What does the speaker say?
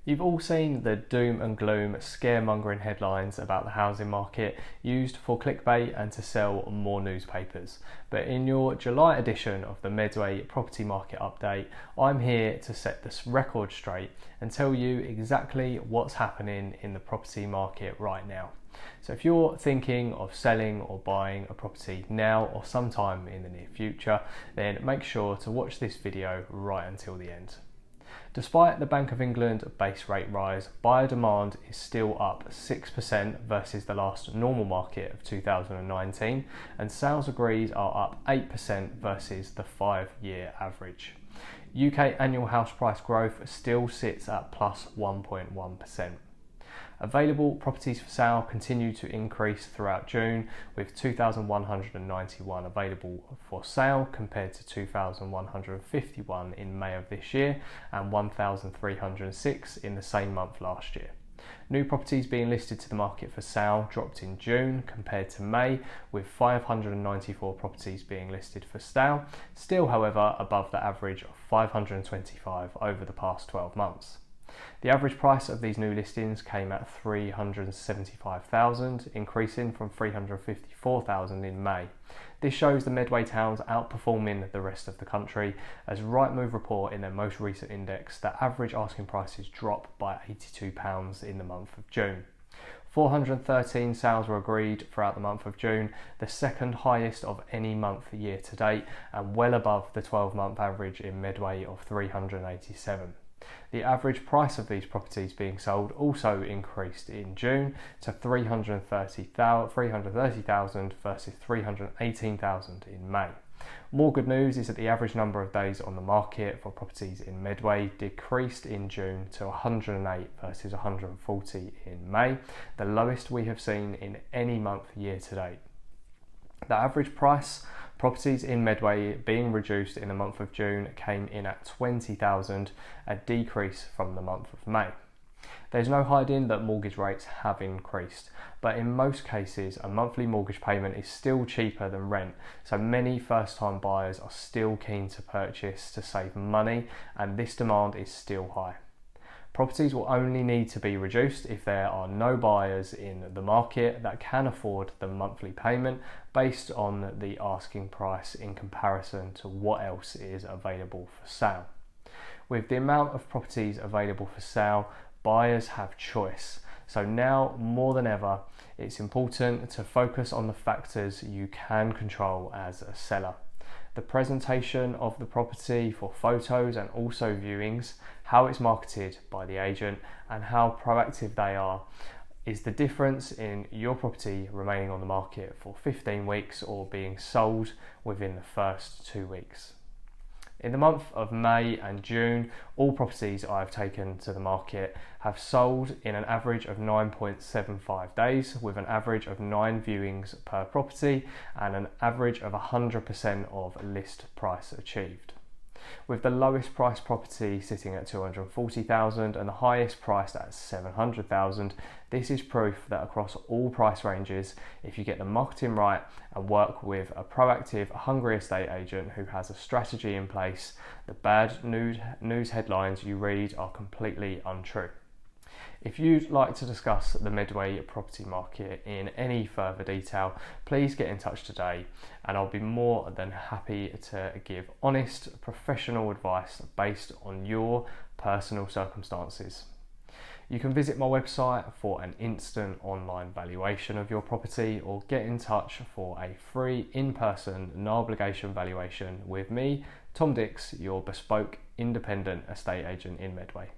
You've all seen the doom and gloom scaremongering headlines about the housing market used for clickbait and to sell more newspapers. But in your July edition of the Medway property market update, I'm here to set this record straight and tell you exactly what's happening in the property market right now. So if you're thinking of selling or buying a property now or sometime in the near future, then make sure to watch this video right until the end. Despite the Bank of England base rate rise, buyer demand is still up 6% versus the last normal market of 2019, and sales agreed are up 8% versus the 5-year average. UK annual house price growth still sits at plus 1.1%. Available properties for sale continue to increase throughout June, with 2,191 available for sale compared to 2,151 in May of this year and 1,306 in the same month last year. New properties being listed to the market for sale dropped in June compared to May, with 594 properties being listed for sale, still however above the average of 525 over the past 12 months. The average price of these new listings came at $375,000, increasing from $354,000 in May. This shows the Medway towns outperforming the rest of the country, as Rightmove report in their most recent index that average asking prices dropped by £82 in the month of June. 413 sales were agreed throughout the month of June, the second highest of any month year to date, and well above the 12-month average in Medway of 387. The average price of these properties being sold also increased in June to $330,000 versus $318,000 in May. More good news is that the average number of days on the market for properties in Medway decreased in June to 108 versus 140 in May, the lowest we have seen in any month year to date. The average price properties in Medway being reduced in the month of June came in at $20,000, a decrease from the month of May. There's no hiding that mortgage rates have increased, but in most cases a monthly mortgage payment is still cheaper than rent, so many first-time buyers are still keen to purchase to save money, and this demand is still high. Properties will only need to be reduced if there are no buyers in the market that can afford the monthly payment based on the asking price in comparison to what else is available for sale. With the amount of properties available for sale, buyers have choice. So now more than ever, it's important to focus on the factors you can control as a seller. The presentation of the property for photos and also viewings, how it's marketed by the agent and how proactive they are is the difference in your property remaining on the market for 15 weeks or being sold within the first 2 weeks. In the month of May and June, all properties I've taken to the market have sold in an average of 9.75 days, with an average of 9 viewings per property and an average of 100% of list price achieved. With the lowest priced property sitting at $240,000 and the highest priced at $700,000, this is proof that across all price ranges, if you get the marketing right and work with a proactive, hungry estate agent who has a strategy in place, the bad news headlines you read are completely untrue. If you'd like to discuss the Medway property market in any further detail, please get in touch today and I'll be more than happy to give honest, professional advice based on your personal circumstances. You can visit my website for an instant online valuation of your property or get in touch for a free in-person, no obligation valuation with me, Tom Dix, your bespoke independent estate agent in Medway.